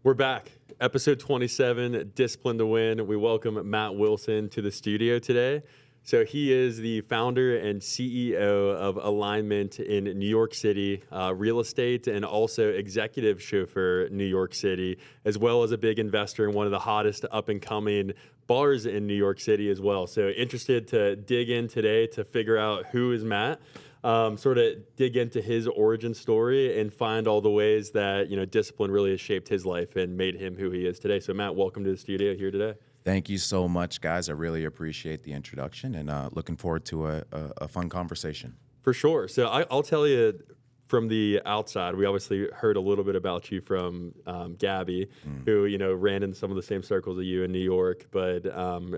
We're back. Episode 27, Discipline to Win. We welcome Matt Wilson to the studio today. So he is the founder and CEO of Alignment in New York City, real estate, and also Executive Chauffeur New York City, as well as a big investor in one of the hottest up-and-coming bars in New York City as well. So interested to dig in today to figure out who is Matt, sort of dig into his origin story and find all the ways that, discipline really has shaped his life and made him who he is today. So Matt, welcome to the studio here today. Thank you so much, guys. I really appreciate the introduction and looking forward to a fun conversation. For sure. So I'll tell you from the outside, we obviously heard a little bit about you from Gabby, who, ran in some of the same circles as you in New York. But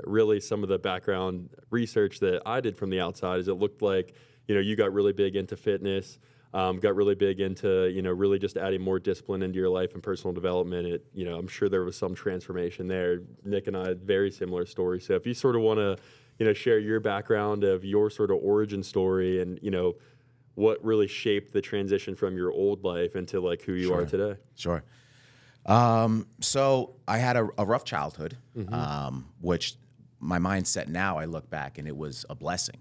really some of the background research that I did from the outside is it looked like, you got really big into fitness, got really big into, really just adding more discipline into your life and personal development. I'm sure there was some transformation there. Nick and I had very similar stories. So if you sort of want to, share your background of your sort of origin story and, what really shaped the transition from your old life into like who you are today. Sure. So I had a rough childhood, which my mindset now, I look back and it was a blessing.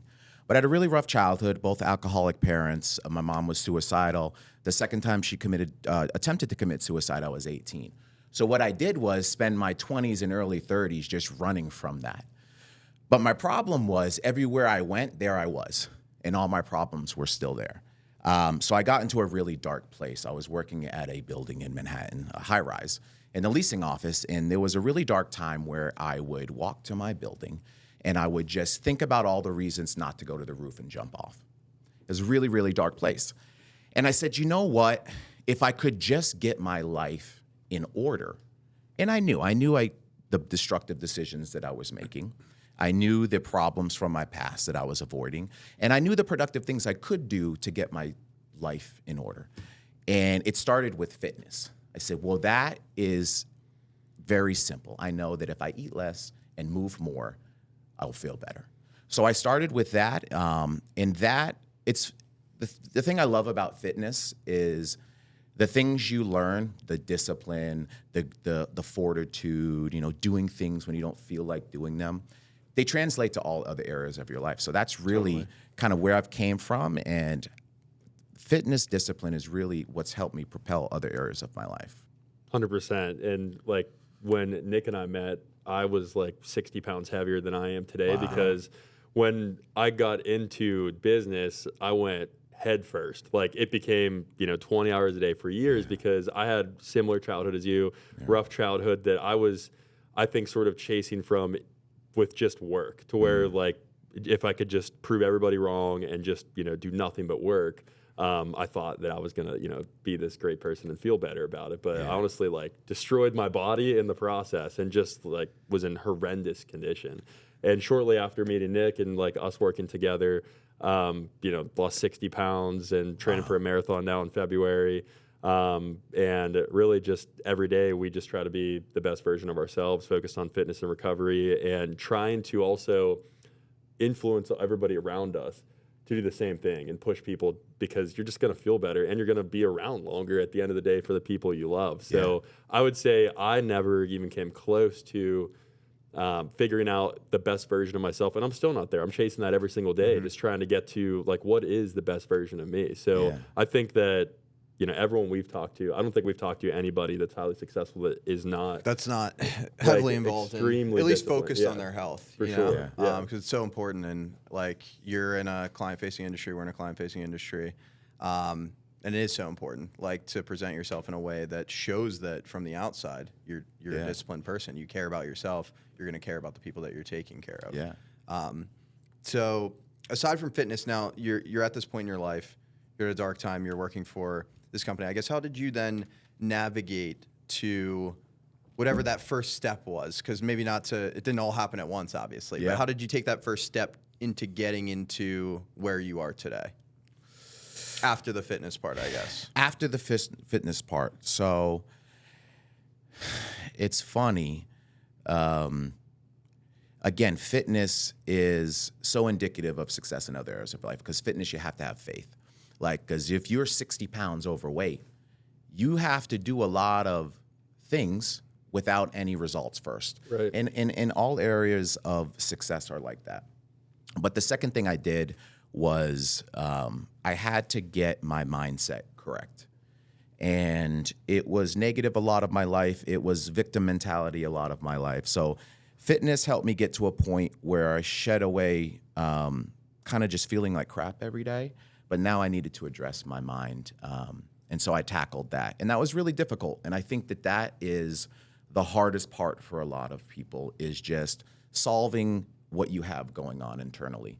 But I had a really rough childhood, both alcoholic parents. My mom was suicidal. The second time she attempted to commit suicide, I was 18. So what I did was spend my 20s and early 30s just running from that. But my problem was everywhere I went, there I was, and all my problems were still there. So I got into a really dark place. I was working at a building in Manhattan, a high-rise, in the leasing office, and there was a really dark time where I would walk to my building and I would just think about all the reasons not to go to the roof and jump off. It was a really, really dark place. And I said, you know what? If I could just get my life in order, and I knew the destructive decisions that I was making. I knew the problems from my past that I was avoiding. And I knew the productive things I could do to get my life in order. And it started with fitness. I said, well, that is very simple. I know that if I eat less and move more, I'll feel better. So I started with that, and that it's the thing I love about fitness is the things you learn, the discipline, the fortitude, doing things when you don't feel like doing them. They translate to all other areas of your life. So that's really kind of where I've came from, and fitness discipline is really what's helped me propel other areas of my life. 100%. And like when Nick and I met, I was like 60 pounds heavier than I am today because when I got into business, I went head first. Like it became, 20 hours a day for years because I had similar childhood as you, rough childhood that I was, I think, sort of chasing from with just work to where like if I could just prove everybody wrong and just, do nothing but work, I thought that I was going to, be this great person and feel better about it. But I honestly destroyed my body in the process and just was in horrendous condition. And shortly after meeting Nick and us working together, lost 60 pounds and training for a marathon now in February. And really just every day we just try to be the best version of ourselves, focused on fitness and recovery and trying to also influence everybody around us to do the same thing and push people because you're just going to feel better and you're going to be around longer at the end of the day for the people you love. So I would say I never even came close to figuring out the best version of myself. And I'm still not there. I'm chasing that every single day, just trying to get to what is the best version of me. So I think that, everyone we've talked to, I don't think we've talked to anybody that's highly successful that is not. That's not heavily involved in, at least focused on their health. For sure. Because it's so important. And you're in a client-facing industry, we're in a client-facing industry. And it is so important, to present yourself in a way that shows that from the outside, you're a disciplined person. You care about yourself. You're going to care about the people that you're taking care of. Yeah. So aside from fitness, now you're at this point in your life. You're at a dark time. You're working for this company. I guess how did you then navigate to whatever that first step was? Because maybe it didn't all happen at once, obviously. But how did you take that first step into getting into where you are today? After the fitness part, I guess. After the fitness part. So it's funny. Again, fitness is so indicative of success in other areas of life because fitness, you have to have faith. Because if you're 60 pounds overweight, you have to do a lot of things without any results first. Right. And all areas of success are like that. But the second thing I did was I had to get my mindset correct. And it was negative a lot of my life. It was victim mentality a lot of my life. So fitness helped me get to a point where I shed away kind of just feeling like crap every day. But now I needed to address my mind. And so I tackled that. And that was really difficult. And I think that that is the hardest part for a lot of people, is just solving what you have going on internally.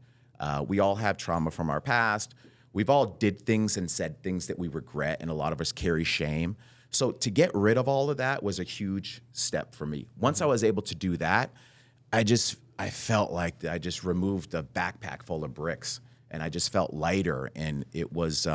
We all have trauma from our past. We've all did things and said things that we regret, and a lot of us carry shame. So to get rid of all of that was a huge step for me. Once I was able to do that, I felt like I just removed a backpack full of bricks, and I just felt lighter. And it was,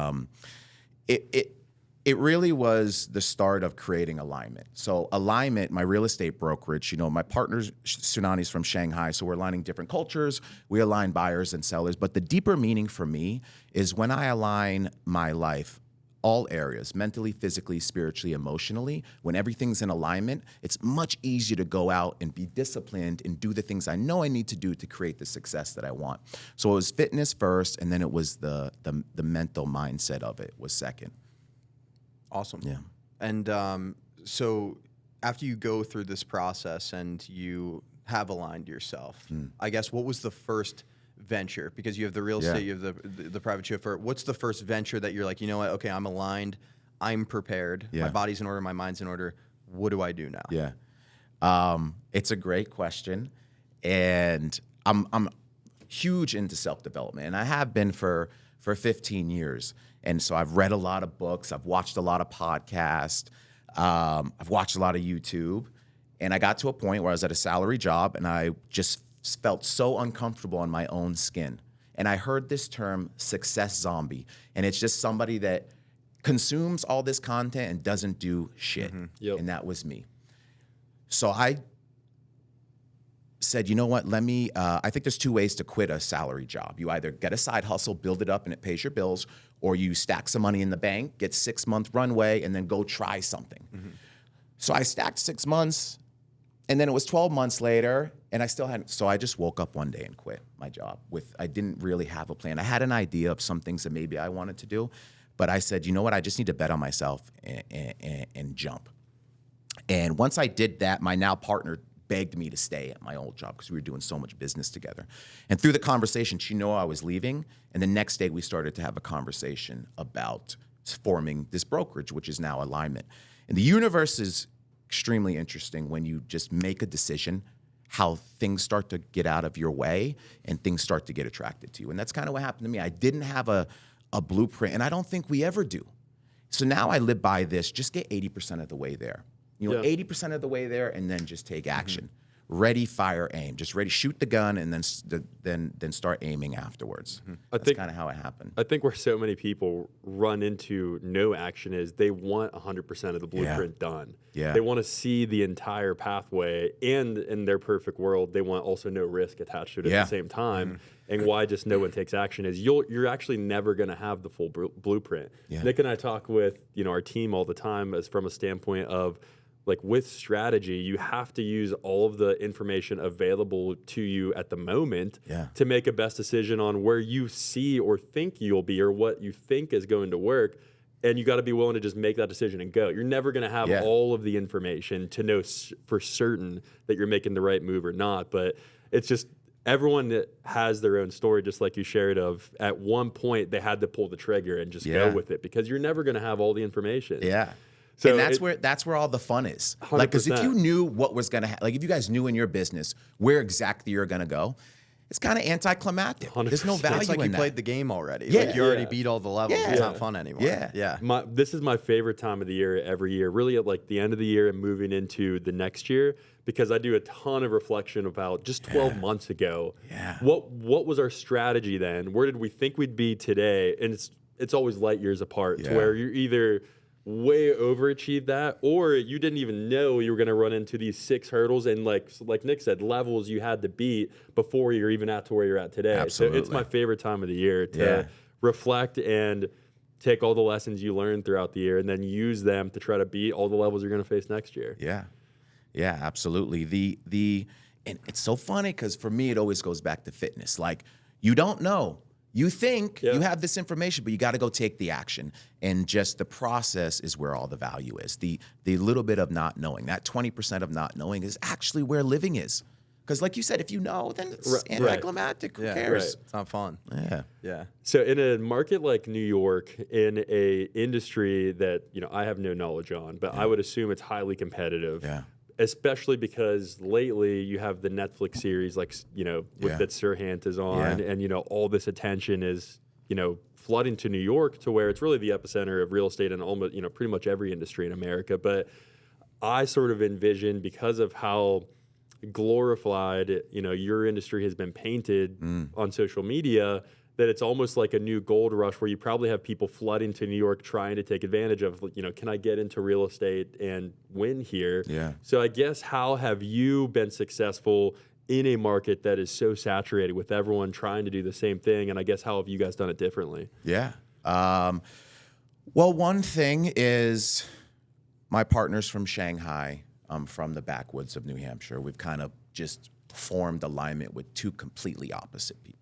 it really was the start of creating alignment. So alignment, my real estate brokerage, you know, my partner's Tsunani's from Shanghai, so we're aligning different cultures. We align buyers and sellers. But the deeper meaning for me is when I align my life, all areas, mentally, physically, spiritually, emotionally, when everything's in alignment, it's much easier to go out and be disciplined and do the things I know I need to do to create the success that I want. So it was fitness first, and then it was the mental mindset of it was second. Awesome. Yeah. And so after you go through this process and you have aligned yourself, I guess, what was the first venture? Because you have the real estate, you have the private chauffeur. What's the first venture that you're like, you know what, okay, I'm aligned, I'm prepared, my body's in order, my mind's in order. What do I do now? Yeah. It's a great question. And I'm huge into self-development, and I have been for 15 years. And so I've read a lot of books, I've watched a lot of podcasts, I've watched a lot of YouTube, and I got to a point where I was at a salary job and I just felt so uncomfortable in my own skin. And I heard this term, success zombie, and it's just somebody that consumes all this content and doesn't do shit. Yep. And that was me. So I said, you know what, I think there's two ways to quit a salary job. You either get a side hustle, build it up, and it pays your bills, or you stack some money in the bank, get 6-month runway, and then go try something. So I stacked 6 months, and then it was 12 months later, and I still hadn't. So I just woke up one day and quit my job. I didn't really have a plan. I had an idea of some things that maybe I wanted to do, but I said, you know what, I just need to bet on myself and jump. And once I did that, my now partner begged me to stay at my old job because we were doing so much business together. And through the conversation, she knew I was leaving. And the next day we started to have a conversation about forming this brokerage, which is now Alignment. And the universe is extremely interesting when you just make a decision, how things start to get out of your way and things start to get attracted to you. And that's kind of what happened to me. I didn't have a blueprint, and I don't think we ever do. So now I live by this, just get 80% of the way there. 80% of the way there, and then just take action. Ready, fire, aim. Just ready, shoot the gun, and then start aiming afterwards. That's kind of how it happened. I think where so many people run into no action is they want 100% of the blueprint done. Yeah. They want to see the entire pathway, and in their perfect world, they want also no risk attached to it at the same time. And why just no one takes action is you're actually never going to have the full blueprint. Nick and I talk with our team all the time as from a standpoint of, like, with strategy, you have to use all of the information available to you at the moment to make a best decision on where you see or think you'll be or what you think is going to work. And you got to be willing to just make that decision and go. You're never going to have all of the information to know for certain that you're making the right move or not. But it's just everyone that has their own story, just like you shared, of at one point they had to pull the trigger and just go with it, because you're never going to have all the information. So and that's where all the fun is. 100%. Like, because if you knew what was going to happen, like if you guys knew in your business where exactly you're going to go, it's kind of anticlimactic. 100%. There's no value It's like in you that. played the game already. Yeah. Like you already beat all the levels. Yeah. It's not fun anymore. Yeah. This is my favorite time of the year every year, really at like the end of the year and moving into the next year, because I do a ton of reflection about just 12 months ago. What was our strategy then? Where did we think we'd be today? And it's always light years apart to where you're either way overachieved that, or you didn't even know you were going to run into these 6 hurdles and like Nick said, levels you had to beat before you're even at to where you're at today. Absolutely. So it's my favorite time of the year to reflect and take all the lessons you learned throughout the year and then use them to try to beat all the levels you're going to face next year. Yeah. Yeah, absolutely. And it's so funny because for me, it always goes back to fitness. Like, you don't know. You think you have this information, but you got to go take the action. And just the process is where all the value is. The little bit of not knowing, that 20% of not knowing is actually where living is. Because like you said, if you know, then it's anticlimactic. Who cares? It's not fun. Yeah. So in a market like New York, in a industry that, I have no knowledge on, but I would assume it's highly competitive. Yeah. Especially because lately you have the Netflix series that Sirhan is on, and all this attention is flooding to New York, to where it's really the epicenter of real estate and almost pretty much every industry in America. But I sort of envision, because of how glorified your industry has been painted on social media, that it's almost like a new gold rush where you probably have people flooding to New York trying to take advantage of, can I get into real estate and win here? Yeah. So I guess, how have you been successful in a market that is so saturated with everyone trying to do the same thing? And I guess, how have you guys done it differently? Yeah. Well, one thing is, my partner's from Shanghai. I'm from the backwoods of New Hampshire. We've kind of just formed alignment with two completely opposite people.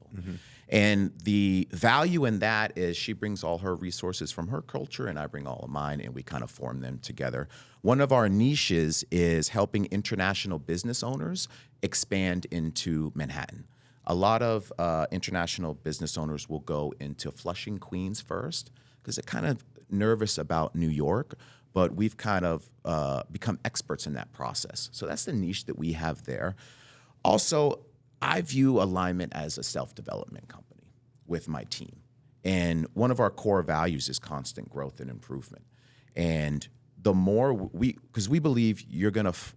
And the value in that is, she brings all her resources from her culture and I bring all of mine, and we kind of form them together. One of our niches is helping international business owners expand into Manhattan. A lot of international business owners will go into Flushing, Queens first, because they're kind of nervous about New York, but we've kind of become experts in that process. So that's the niche that we have there. Also, I view Alignment as a self-development company with my team. And one of our core values is constant growth and improvement. And the more because we believe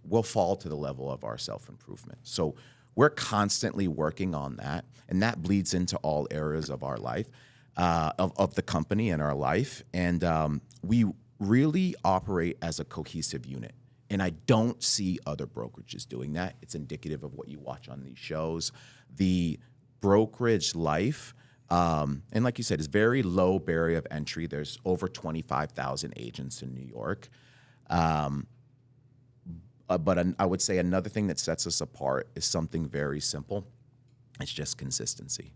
we'll fall to the level of our self-improvement. So we're constantly working on that, and that bleeds into all areas of our life, of the company and our life. And we really operate as a cohesive unit. And I don't see other brokerages doing that. It's indicative of what you watch on these shows. The brokerage life, and like you said, is very low barrier of entry. There's over 25,000 agents in New York. But I would say another thing that sets us apart is something very simple. It's just consistency.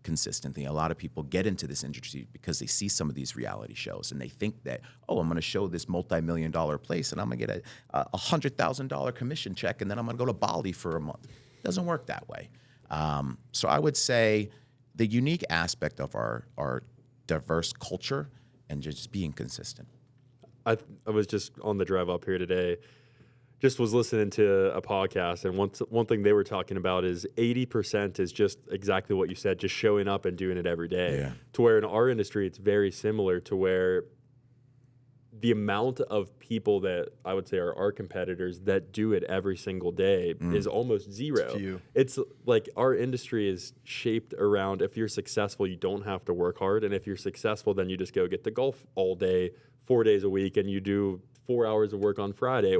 A lot of people get into this industry because they see some of these reality shows and they think that, I'm going to show this multi-million-dollar place and I'm going to get a $100,000 commission check, and then I'm going to go to Bali for a month. It doesn't work that way. So I would say the unique aspect of our diverse culture and just being consistent. I was just on the drive up here today, just was listening to a podcast, and one thing they were talking about is 80% is just exactly what you said, just showing up and doing it every day. Yeah. To where in our industry, it's very similar, to where the amount of people that I would say are our competitors that do it every single day is almost zero. It's few. It's like, our industry is shaped around, if you're successful, you don't have to work hard. And if you're successful, then you just go get to golf all day, 4 days a week, and you do 4 hours of work on Friday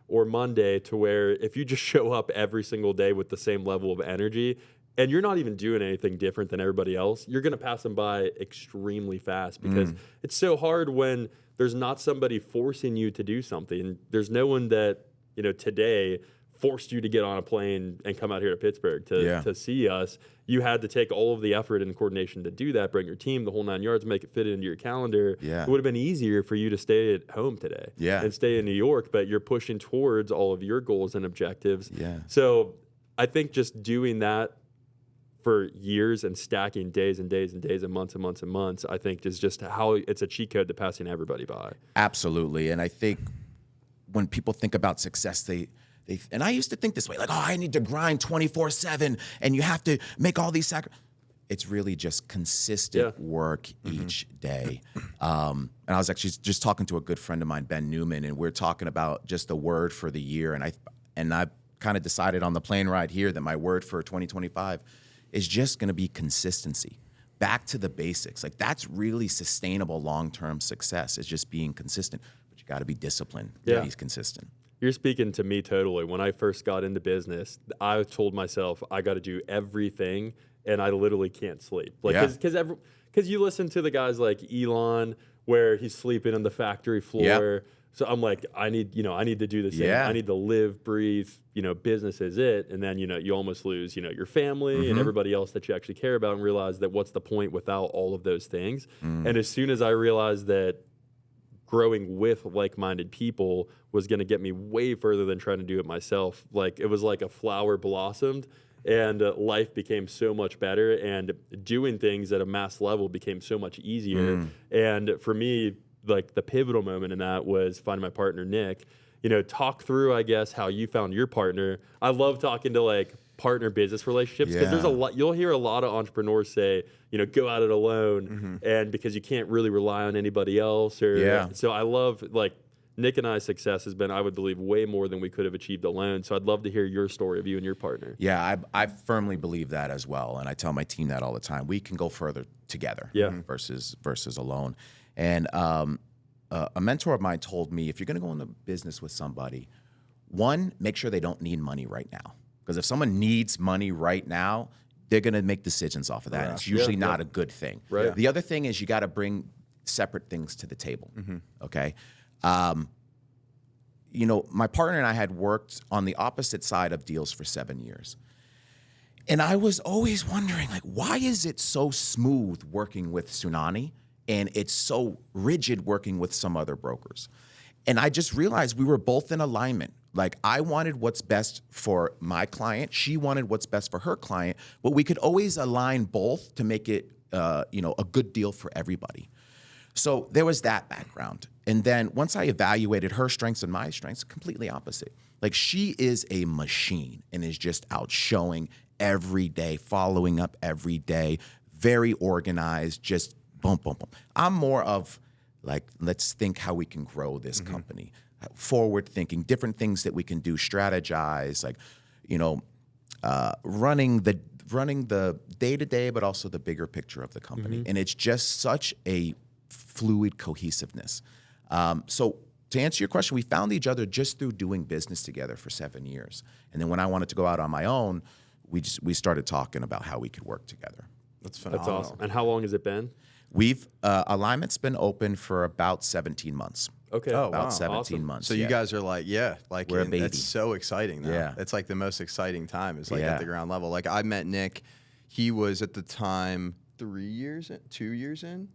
or Monday, to where if you just show up every single day with the same level of energy, and you're not even doing anything different than everybody else, you're going to pass them by extremely fast, because it's so hard when there's not somebody forcing you to do something. There's no one that, today forced you to get on a plane and come out here to Pittsburgh to see us. You had to take all of the effort and coordination to do that, bring your team, the whole 9 yards, make it fit into your calendar. Yeah. It would have been easier for you to stay at home today and stay in New York, but you're pushing towards all of your goals and objectives. Yeah. So I think just doing that for years and stacking days and days and days and months and months and months, I think is just how it's a cheat code to passing everybody by. Absolutely. And I think when people think about success, and I used to think this way, like, I need to grind 24/7 and you have to make all these sacrifices. It's really just consistent work each day. And I was actually just talking to a good friend of mine, Ben Newman, and we're talking about just the word for the year. And I kind of decided on the plane ride here that my word for 2025 is just going to be consistency. Back to the basics. Like, that's really sustainable long-term success, is just being consistent. But you got to be disciplined to be consistent. You're speaking to me totally. When I first got into business, I told myself I got to do everything and I literally can't sleep. Like, Yeah. because you listen to the guys like Elon, where he's sleeping on the factory floor. So I'm like, I need to do the same. Yeah. I need to live, breathe, business is it. And then, you almost lose, your family and everybody else that you actually care about, and realize that what's the point without all of those things. And as soon as I realized that growing with like-minded people was going to get me way further than trying to do it myself, like it was like a flower blossomed, and life became so much better, and doing things at a mass level became so much easier. And for me, like the pivotal moment in that was finding my partner, Nick. Talk through, I guess, how you found your partner. I love talking to like partner business relationships, because there's a lot, you'll hear a lot of entrepreneurs say, go at it alone, and because you can't really rely on anybody else. So I love, like, Nick and I's success has been, I would believe, way more than we could have achieved alone. So I'd love to hear your story of you and your partner. Yeah, I firmly believe that as well, and I tell my team that all the time. We can go further together versus alone. And a mentor of mine told me, if you're going to go into business with somebody, one, make sure they don't need money right now. Because if someone needs money right now, they're going to make decisions off of that. It's usually not a good thing. Right. The other thing is you got to bring separate things to the table. Okay. My partner and I had worked on the opposite side of deals for 7 years. And I was always wondering, like, why is it so smooth working with Tsunami and it's so rigid working with some other brokers? And I just realized we were both in alignment. Like, I wanted what's best for my client. She wanted what's best for her client. But we could always align both to make it, a good deal for everybody. So there was that background. And then once I evaluated her strengths and my strengths, completely opposite. Like, she is a machine and is just out showing every day, following up every day, very organized, just boom, boom, boom. I'm more of, like, let's think how we can grow this company. Forward thinking, different things that we can do, strategize, like, running the day-to-day, but also the bigger picture of the company. And it's just such a fluid cohesiveness. So to answer your question, we found each other just through doing business together for 7 years. And then when I wanted to go out on my own, we started talking about how we could work together. That's phenomenal. That's awesome. And how long has it been? We've alignment's been open for about 17 months. Okay. About 17 Awesome. months. So you guys are like, we're a baby. That's so exciting now. Yeah. It's like the most exciting time is like at the ground level. Like, I met Nick, he was at the time 3 years in, 2 years in,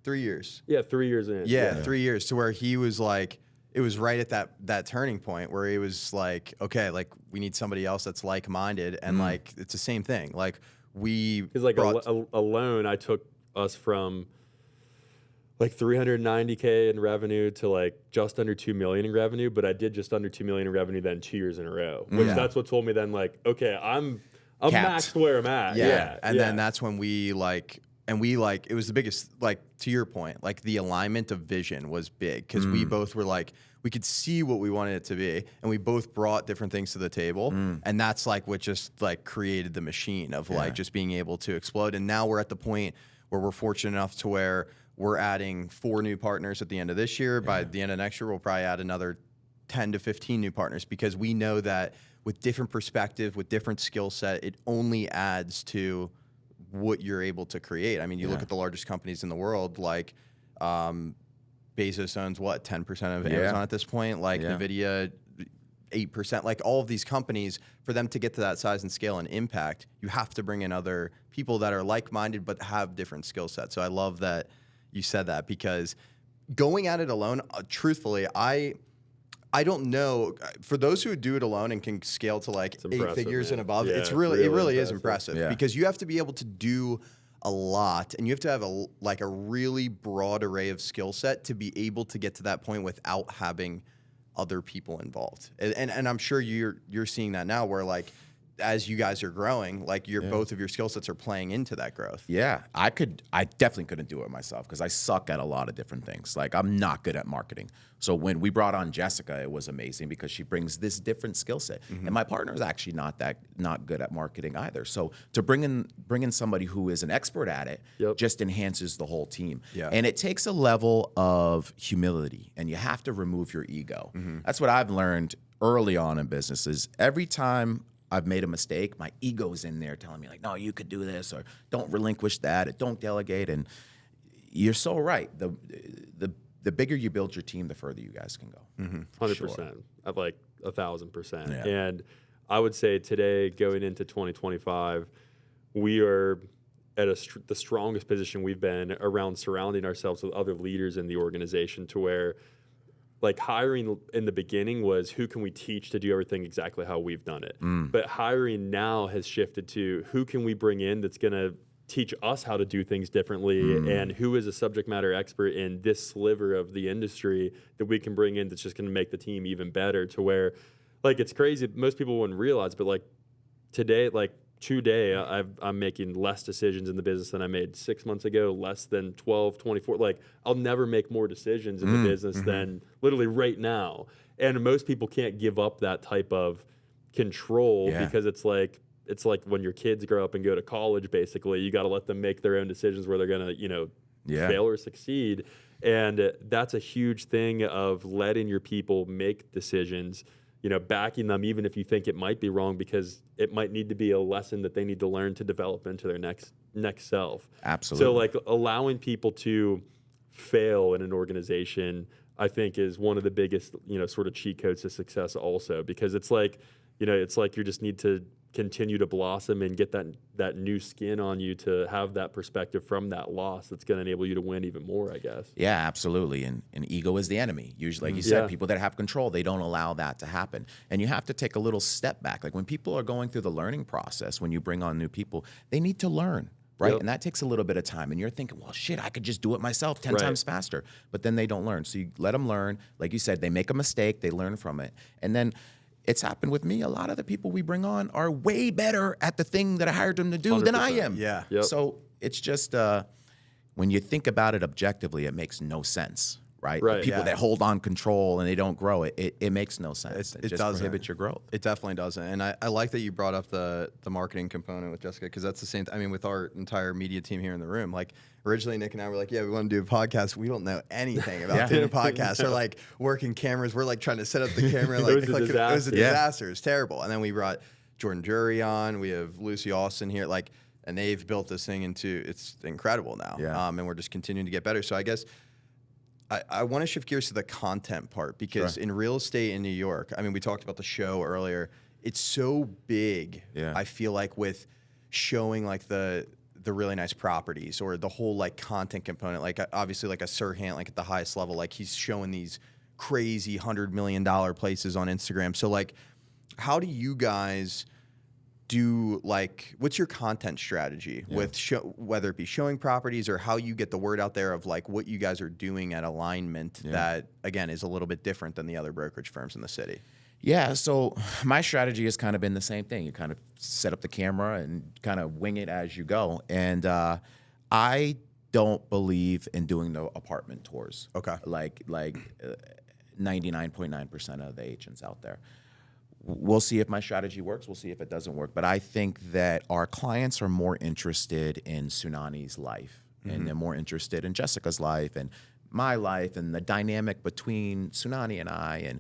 3 years. Yeah, 3 years in. Yeah, 3 years, to where he was like, it was right at that turning point where he was like, okay, like, we need somebody else that's like-minded, and like, it's the same thing. Like, because like alone, I took us from like 390K in revenue to like just under 2 million in revenue, but I did just under 2 million in revenue then 2 years in a row, which that's what told me then, like, okay, I'm maxed where I'm at. And then that's when it was the biggest, like, to your point, like, the alignment of vision was big, because we both were like, we could see what we wanted it to be, and we both brought different things to the table, and that's like what just like created the machine of like just being able to explode. And now we're at the point where we're fortunate enough to where we're adding 4 new partners at the end of this year. By the end of next year, we'll probably add another 10 to 15 new partners, because we know that with different perspective, with different skill set, it only adds to what you're able to create. I mean, you look at the largest companies in the world, like Bezos owns what, 10% of Amazon at this point, like NVIDIA, 8%, like all of these companies. For them to get to that size and scale and impact, you have to bring in other people that are like-minded but have different skill sets. So I love that you said that, because going at it alone, truthfully, I don't know. For those who do it alone and can scale to like 8 figures and above, it really is impressive, because you have to be able to do a lot, and you have to have a really broad array of skill set to be able to get to that point without having other people involved. And I'm sure you're seeing that now, where like, as you guys are growing, like both of your skill sets are playing into that growth. Yeah, I definitely couldn't do it myself, because I suck at a lot of different things. Like, I'm not good at marketing. So when we brought on Jessica, it was amazing, because she brings this different skill set. And my partner is actually not good at marketing either. So to bring in somebody who is an expert at it just enhances the whole team. Yeah. And it takes a level of humility, and you have to remove your ego. That's what I've learned early on in business. Is every time I've made a mistake, my ego's in there telling me like, no, you could do this, or don't relinquish that, or don't delegate. And you're so right. The bigger you build your team, the further you guys can go. 100%. I'd like 1,000%. Yeah. And I would say today, going into 2025, we are at the strongest position we've been around surrounding ourselves with other leaders in the organization, to where like hiring in the beginning was who can we teach to do everything exactly how we've done it. But hiring now has shifted to who can we bring in that's going to teach us how to do things differently, and who is a subject matter expert in this sliver of the industry that we can bring in that's just going to make the team even better, to where like it's crazy. Most people wouldn't realize, but like today, I'm making less decisions in the business than I made 6 months ago, less than 12, 24. Like I'll never make more decisions in the business than literally right now. And most people can't give up that type of control because it's like when your kids grow up and go to college, basically, you got to let them make their own decisions where they're going to, fail or succeed. And that's a huge thing of letting your people make decisions, backing them, even if you think it might be wrong, because it might need to be a lesson that they need to learn to develop into their next self. Absolutely. So like allowing people to fail in an organization, I think is one of the biggest, sort of cheat codes to success also, because it's like you just need to continue to blossom and get that new skin on you to have that perspective from that loss that's going to enable you to win even more, I guess. Yeah, absolutely. And ego is the enemy. Usually, like you said, people that have control, they don't allow that to happen. And you have to take a little step back. Like when people are going through the learning process, when you bring on new people, they need to learn, right? Yep. And that takes a little bit of time. And you're thinking, well, shit, I could just do it myself 10 times faster. But then they don't learn. So you let them learn. Like you said, they make a mistake, they learn from it. And then it's happened with me. A lot of the people we bring on are way better at the thing that I hired them to do than I am. Yeah. Yep. So it's just when you think about it objectively, it makes no sense, right? Right. The people that hold on control and they don't grow, it makes no sense. It just doesn't. prohibits your growth. It definitely doesn't. And I like that you brought up the marketing component with Jessica, because that's the same. I mean, with our entire media team here in the room, like originally Nick and I were like, yeah, we want to do a podcast. We don't know anything about doing a podcast or like working cameras. We're like trying to set up the camera. Like, It was a disaster. It was terrible. And then we brought Jordan Jury on. We have Lucy Austin here. Like, and they've built this thing into, it's incredible now. Yeah. And we're just continuing to get better. So I guess I want to shift gears to the content part, because in real estate in New York, I mean, we talked about the show earlier. It's so big. Yeah. I feel like with showing like the really nice properties, or the whole like content component, like obviously like a Sirhan, like at the highest level, like he's showing these crazy $100 million places on Instagram. So like, how do you guys do, like, what's your content strategy with whether it be showing properties, or how you get the word out there of like what you guys are doing at Alignment that again is a little bit different than the other brokerage firms in the city? Yeah, so my strategy has kind of been the same thing. You kind of set up the camera and kind of wing it as you go. And I don't believe in doing the apartment tours. Okay. Like 99.9% of the agents out there. We'll see if my strategy works. We'll see if it doesn't work. But I think that our clients are more interested in Sunani's life, and they're more interested in Jessica's life and my life, and the dynamic between Sunani and I, and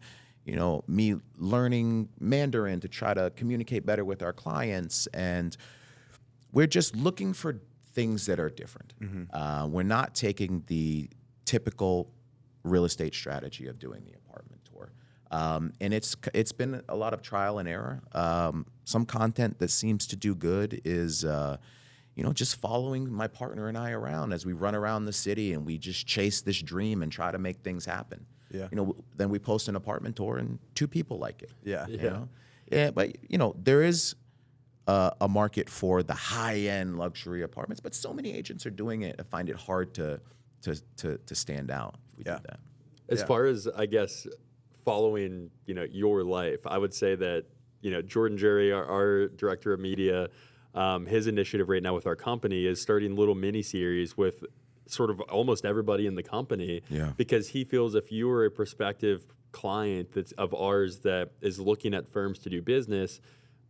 me learning Mandarin to try to communicate better with our clients. And we're just looking for things that are different. We're not taking the typical real estate strategy of doing the apartment tour. And it's been a lot of trial and error. Some content that seems to do good is, just following my partner and I around as we run around the city and we just chase this dream and try to make things happen. Yeah. Then we post an apartment tour and 2 people like it. Yeah. Yeah, but there is a market for the high-end luxury apartments, but so many agents are doing it. I find it hard to stand out if we do that. As far as, I guess, following, your life, I would say that, Jordan Jury, our director of media, his initiative right now with our company is starting little mini series with sort of almost everybody in the company, because he feels if you are a prospective client that's of ours that is looking at firms to do business,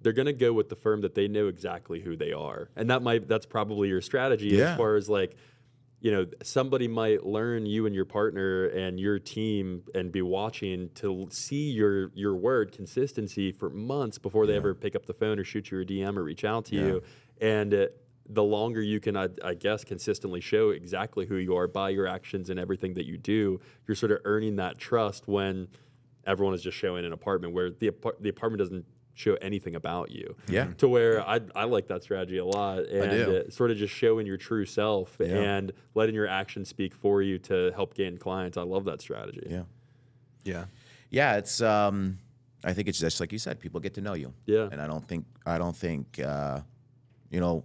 they're going to go with the firm that they know exactly who they are. And that's probably your strategy as far as like, you know, somebody might learn you and your partner and your team and be watching to see your word consistency for months before they ever pick up the phone or shoot you a DM or reach out to you. And the longer you can, I guess, consistently show exactly who you are by your actions and everything that you do, you're sort of earning that trust when everyone is just showing an apartment where the apartment doesn't show anything about you. Yeah. To where I like that strategy a lot. And do. sort of just showing your true self and letting your actions speak for you to help gain clients. I love that strategy. Yeah. Yeah. Yeah, it's I think it's just like you said, people get to know you. Yeah. And I don't think you know,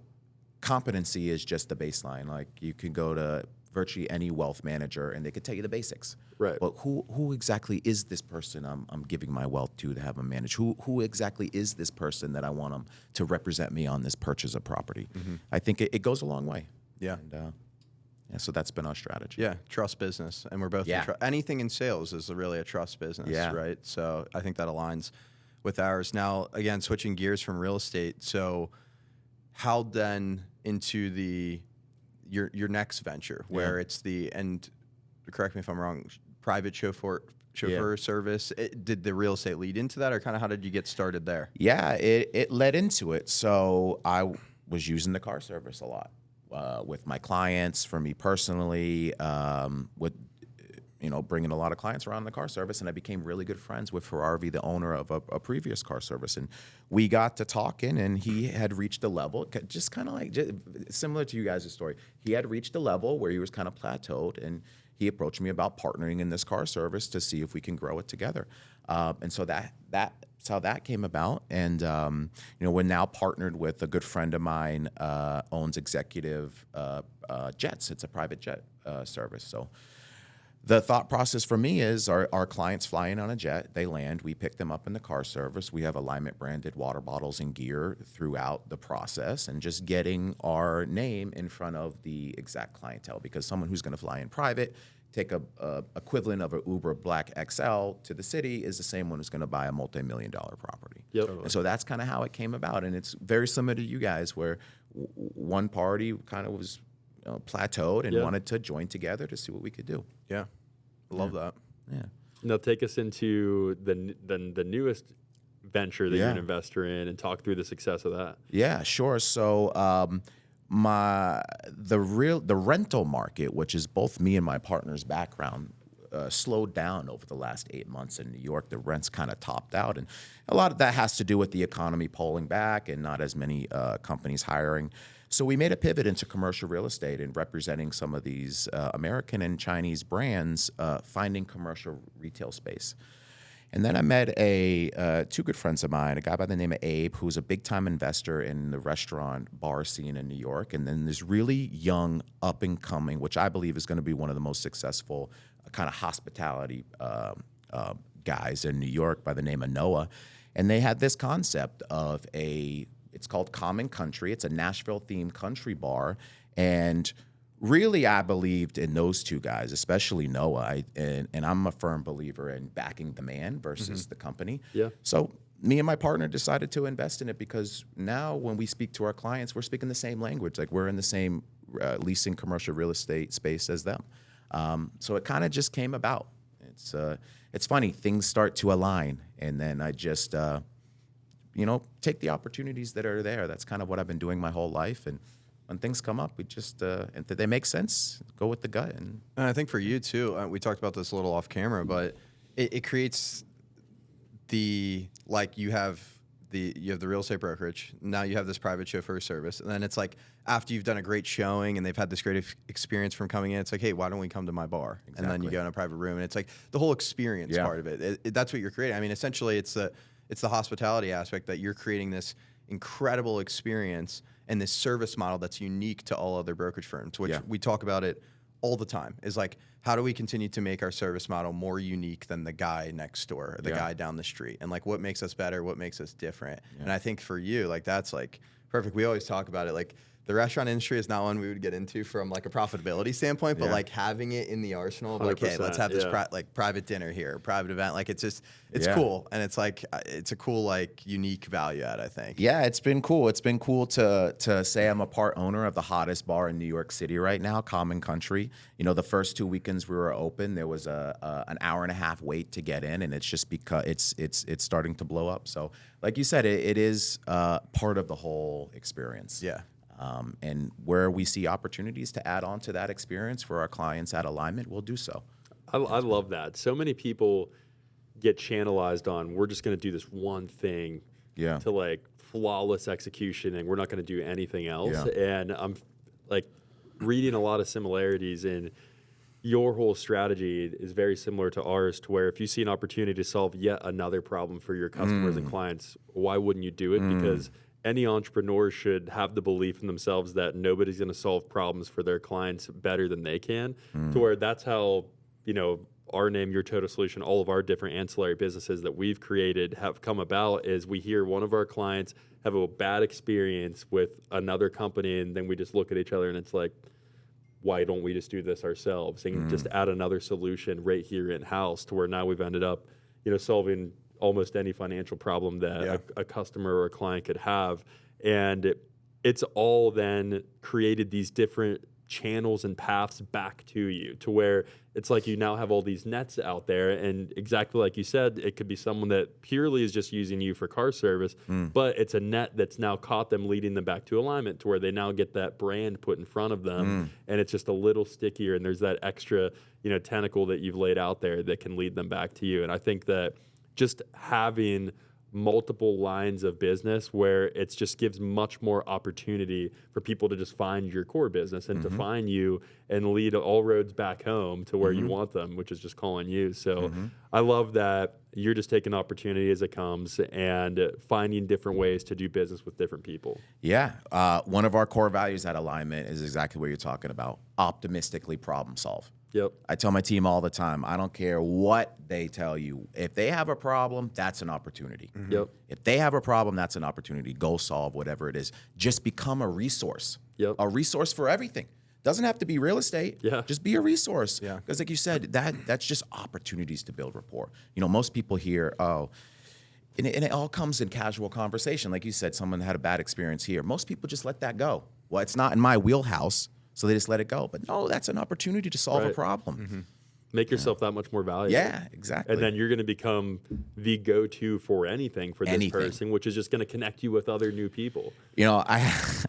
competency is just the baseline. Like you can go to virtually any wealth manager and they could tell you the basics. Right. But who exactly is this person I'm giving my wealth to have them manage? Who exactly is this person that I want them to represent me on this purchase of property? I think it goes a long way. Yeah. And, so that's been our strategy. Yeah, trust business, and we're both anything in sales is really a trust business, right? So I think that aligns with ours. Now, again, switching gears from real estate. So, how then into your next venture, where it's and correct me if I'm wrong, private chauffeur service? Did the real estate lead into that, or kind of how did you get started there? Yeah, it led into it. So I was using the car service a lot with my clients, for me personally, with bringing a lot of clients around the car service, and I became really good friends with Ferrari, the owner of a previous car service, and we got to talking, and he had reached a level, just kind of like similar to you guys' story. He had reached a level where he was kind of plateaued, and he approached me about partnering in this car service to see if we can grow it together. And so that's how that came about. And we're now partnered with a good friend of mine, owns Executive Jets. It's a private jet service. So the thought process for me is our clients fly in on a jet, they land, we pick them up in the car service. We have Alignment branded water bottles and gear throughout the process, and just getting our name in front of the exact clientele, because someone who's going to fly in private, take a equivalent of an Uber Black XL to the city is the same one who's going to buy a multi-million-dollar property. Yep. Totally. And so that's kind of how it came about, and it's very similar to you guys, where one party kind of was plateaued and wanted to join together to see what we could do. Yeah, I love that. Yeah. Now take us into the newest venture that you're an investor in, and talk through the success of that. Yeah, sure. So the rental market, which is both me and my partner's background, slowed down over the last 8 months in New York. The rents kind of topped out, and a lot of that has to do with the economy pulling back and not as many companies hiring. So we made a pivot into commercial real estate and representing some of these American and Chinese brands, finding commercial retail space. And then I met two good friends of mine, a guy by the name of Abe, who's a big-time investor in the restaurant bar scene in New York, and then this really young, up-and-coming, which I believe is going to be one of the most successful kind of hospitality guys in New York by the name of Noah. And they had this concept of it's called Common Country. It's a Nashville-themed country bar, and really, I believed in those two guys, especially Noah. And I'm a firm believer in backing the man versus the company. Yeah. So me and my partner decided to invest in it, because now when we speak to our clients, we're speaking the same language. Like, we're in the same leasing commercial real estate space as them. So it kind of just came about. It's funny, things start to align, and then I just take the opportunities that are there. That's kind of what I've been doing my whole life. And when things come up, we just, if they make sense, go with the gut. And I think for you too, we talked about this a little off camera, but it creates you have the real estate brokerage. Now you have this private chauffeur service, and then it's like, after you've done a great showing and they've had this great experience from coming in, it's like, hey, why don't we come to my bar? Exactly. And then you go in a private room, and it's like the whole experience part of it. That's what you're creating. I mean, essentially, it's the hospitality aspect, that you're creating this incredible experience and this service model that's unique to all other brokerage firms, which we talk about it all the time, is like, how do we continue to make our service model more unique than the guy next door or the guy down the street? And like, what makes us better? What makes us different? And I think for you, like, that's like perfect. We always talk about it. Like, the restaurant industry is not one we would get into from like a profitability standpoint, but Yeah. like having it in the arsenal of like, hey, let's 100%, have this yeah. like private dinner here, private event. Like it's Yeah. cool. And it's like, it's a cool, like unique value add, I think. Yeah, it's been cool. It's been cool to say I'm a part owner of the hottest bar in New York City right now, Common Country. You know, the first 2 weekends we were open, there was an hour and a half wait to get in, and it's just because it's starting to blow up. So, like you said, it is part of the whole experience. Yeah. And where we see opportunities to add on to that experience for our clients at Alignment, we'll do so. I love that. So many people get channelized on, we're just going to do this one thing Yeah. to like flawless execution and we're not going to do anything else. Yeah. And I'm like reading a lot of similarities in your whole strategy is very similar to ours, to where if you see an opportunity to solve yet another problem for your customers and clients, why wouldn't you do it? Because any entrepreneur should have the belief in themselves that nobody's going to solve problems for their clients better than they can, to where that's how, you know, our name, Your Total Solution, all of our different ancillary businesses that we've created have come about is we hear one of our clients have a bad experience with another company, and then we just look at each other and it's like, why don't we just do this ourselves and just add another solution right here in-house, to where now we've ended up, you know, solving almost any financial problem that a customer or a client could have. And it's all then created these different channels and paths back to you, to where it's like you now have all these nets out there. And exactly like you said, it could be someone that purely is just using you for car service, but it's a net that's now caught them, leading them back to Alignment, to where they now get that brand put in front of them, and it's just a little stickier, and there's that extra, you know, tentacle that you've laid out there that can lead them back to you. And I think that just having multiple lines of business where it just gives much more opportunity for people to just find your core business and to find you and lead all roads back home to where you want them, which is just calling you. So I love that you're just taking opportunity as it comes and finding different ways to do business with different people. Yeah. One of our core values at Alignment is exactly what you're talking about: optimistically problem solve. Yep. I tell my team all the time, I don't care what they tell you. If they have a problem, that's an opportunity. Yep. If they have a problem, that's an opportunity. Go solve whatever it is. Just become a resource. Yep. A resource for everything. Doesn't have to be real estate. Yeah. Just be a resource. Yeah. Because like you said, that's just opportunities to build rapport. You know, most people hear, oh, and it all comes in casual conversation. Like you said, someone had a bad experience here. Most people just let that go. Well, it's not in my wheelhouse, so they just let it go. But no, that's an opportunity to solve a Right. problem. Make yourself that much more valuable. Yeah, exactly. And then you're going to become the go-to for anything for this Anything. person, which is just going to connect you with other new people. You know, I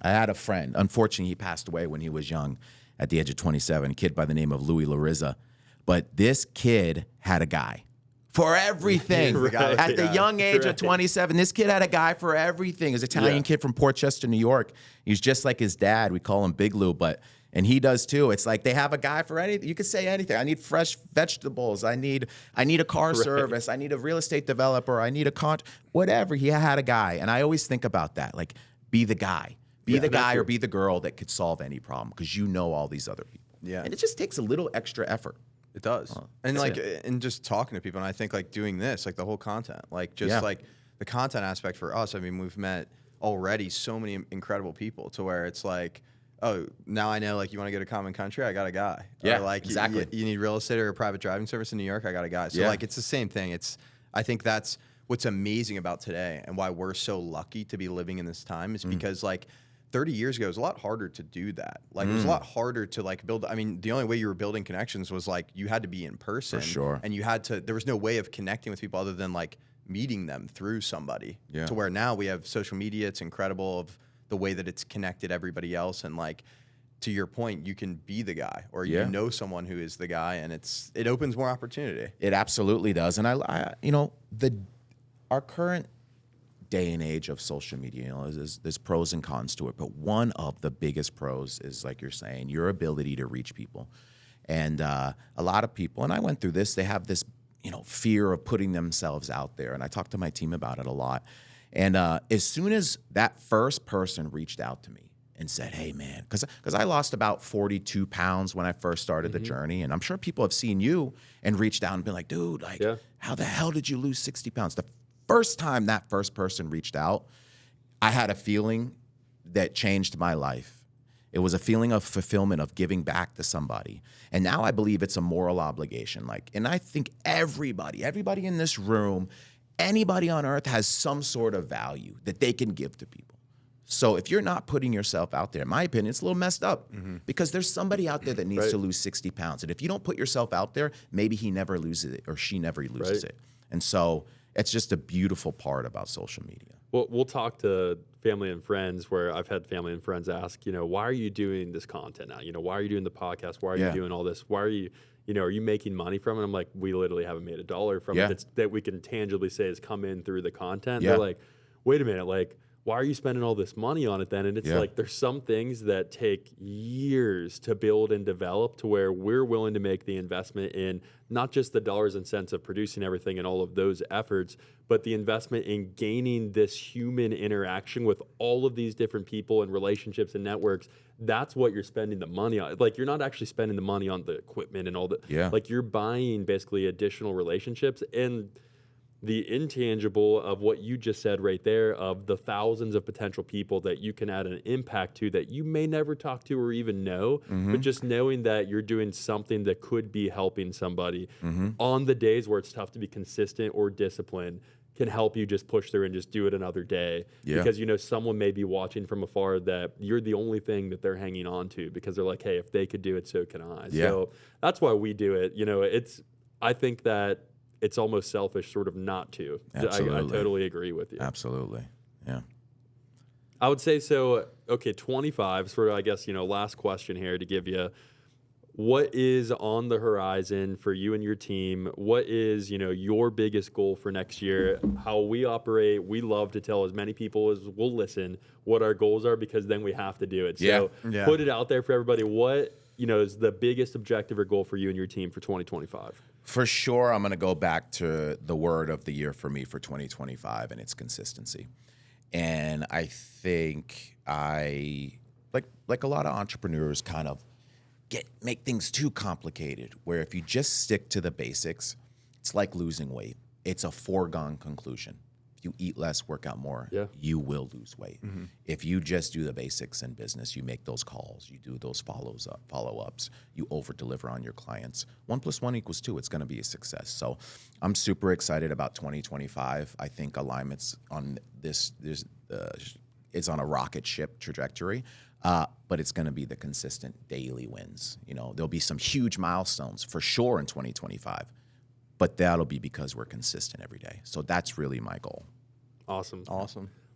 had a friend. Unfortunately, he passed away when he was young, at the age of 27. A kid by the name of Louis Larissa. But this kid had a guy for everything. Right. At the young age of Right. 27, this kid had a guy for everything. He's an Italian Yeah. kid from Port Chester, New York. He's just like his dad. We call him Big Lou, and he does too. It's like they have a guy for anything. You could say anything. I need fresh vegetables. I need a car service. I need a real estate developer. I need whatever. He had a guy. And I always think about that. Like, be the guy. Be the guy or be the girl that could solve any problem, because you know all these other people. Yeah. And it just takes a little extra effort. It does. And that's like, and just talking to people, and I think like doing this, like the whole content, like just Yeah. like the content aspect for us. I mean, we've met already so many incredible people, to where it's like, oh, now I know, like, you want to go to Common Country, I got a guy. Yeah, or like exactly. you need real estate or a private driving service in New York, I got a guy. So Yeah. like, it's the same thing. I think that's what's amazing about today, and why we're so lucky to be living in this time, is because like 30 years ago, it was a lot harder to do that. Like, it was a lot harder to like build. I mean, the only way you were building connections was like you had to be in person. For sure. And there was no way of connecting with people other than like meeting them through somebody. Yeah. To where now we have social media. It's incredible of the way that it's connected everybody else. And like, to your point, you can be the guy, or Yeah. you know someone who is the guy, and it opens more opportunity. It absolutely does. And I you know, our current day and age of social media, you know, there's pros and cons to it. But one of the biggest pros is, like you're saying, your ability to reach people. And a lot of people, and I went through this, they have this, you know, fear of putting themselves out there. And I talked to my team about it a lot. And as soon as that first person reached out to me and said, hey, man, because I lost about 42 pounds when I first started the journey. And I'm sure people have seen you and reached out and been like, dude, like, how the hell did you lose 60 pounds? The first time that first person reached out, I had a feeling that changed my life. It was a feeling of fulfillment, of giving back to somebody. And now I believe it's a moral obligation. And I think everybody in this room, anybody on earth has some sort of value that they can give to people. So if you're not putting yourself out there, in my opinion, it's a little messed up because there's somebody out there that needs to lose 60 pounds. And if you don't put yourself out there, maybe he never loses it or she never loses it. And so it's just a beautiful part about social media. Well, we'll talk to family and friends where I've had family and friends ask, why are you doing this content now? Why are you doing the podcast? Why are you doing all this? Why are you, are you making money from it? I'm like, we literally haven't made $1 from it that we can tangibly say has come in through the content. They're like, wait a minute, why are you spending all this money on it then? And it's like, there's some things that take years to build and develop to where we're willing to make the investment in not just the dollars and cents of producing everything and all of those efforts, but the investment in gaining this human interaction with all of these different people and relationships and networks. That's what you're spending the money on. You're not actually spending the money on the equipment and all that. You're buying basically additional relationships and the intangible of what you just said right there, of the thousands of potential people that you can add an impact to that you may never talk to or even know, but just knowing that you're doing something that could be helping somebody on the days where it's tough to be consistent or disciplined can help you just push through and just do it another day. Because someone may be watching from afar that you're the only thing that they're hanging on to because they're like, hey, if they could do it, so can I. So that's why we do it. I think that it's almost selfish sort of not to. Absolutely. I totally agree with you. Absolutely. Yeah. I would say so. Okay, 25, sort of, I guess, last question here to give you. What is on the horizon for you and your team? What is, your biggest goal for next year? How we operate, we love to tell as many people as will listen what our goals are because then we have to do it. So put it out there for everybody. What, is the biggest objective or goal for you and your team for 2025? For sure, I'm going to go back to the word of the year for me for 2025, and it's consistency. And I think like a lot of entrepreneurs kind of make things too complicated, where if you just stick to the basics, it's like losing weight. It's a foregone conclusion. If you eat less, work out more, you will lose weight. If you just do the basics in business, you make those calls, you do those follow-ups, you over-deliver on your clients. 1 + 1 = 2. It's going to be a success. So I'm super excited about 2025. I think alignment's on it's on a rocket ship trajectory. But it's going to be the consistent daily wins. There'll be some huge milestones for sure in 2025, but that'll be because we're consistent every day. So that's really my goal. Awesome.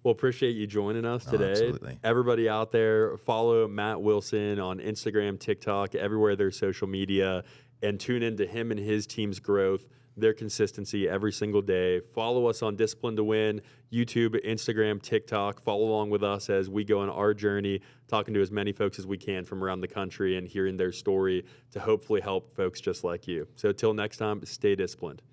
Well, appreciate you joining us today. Absolutely. Everybody out there, follow Matt Wilson on Instagram, TikTok, everywhere there's social media, and tune into him and his team's growth, their consistency every single day. Follow us on Discipline to Win, YouTube, Instagram, TikTok. Follow along with us as we go on our journey, talking to as many folks as we can from around the country and hearing their story to hopefully help folks just like you. So till next time, stay disciplined.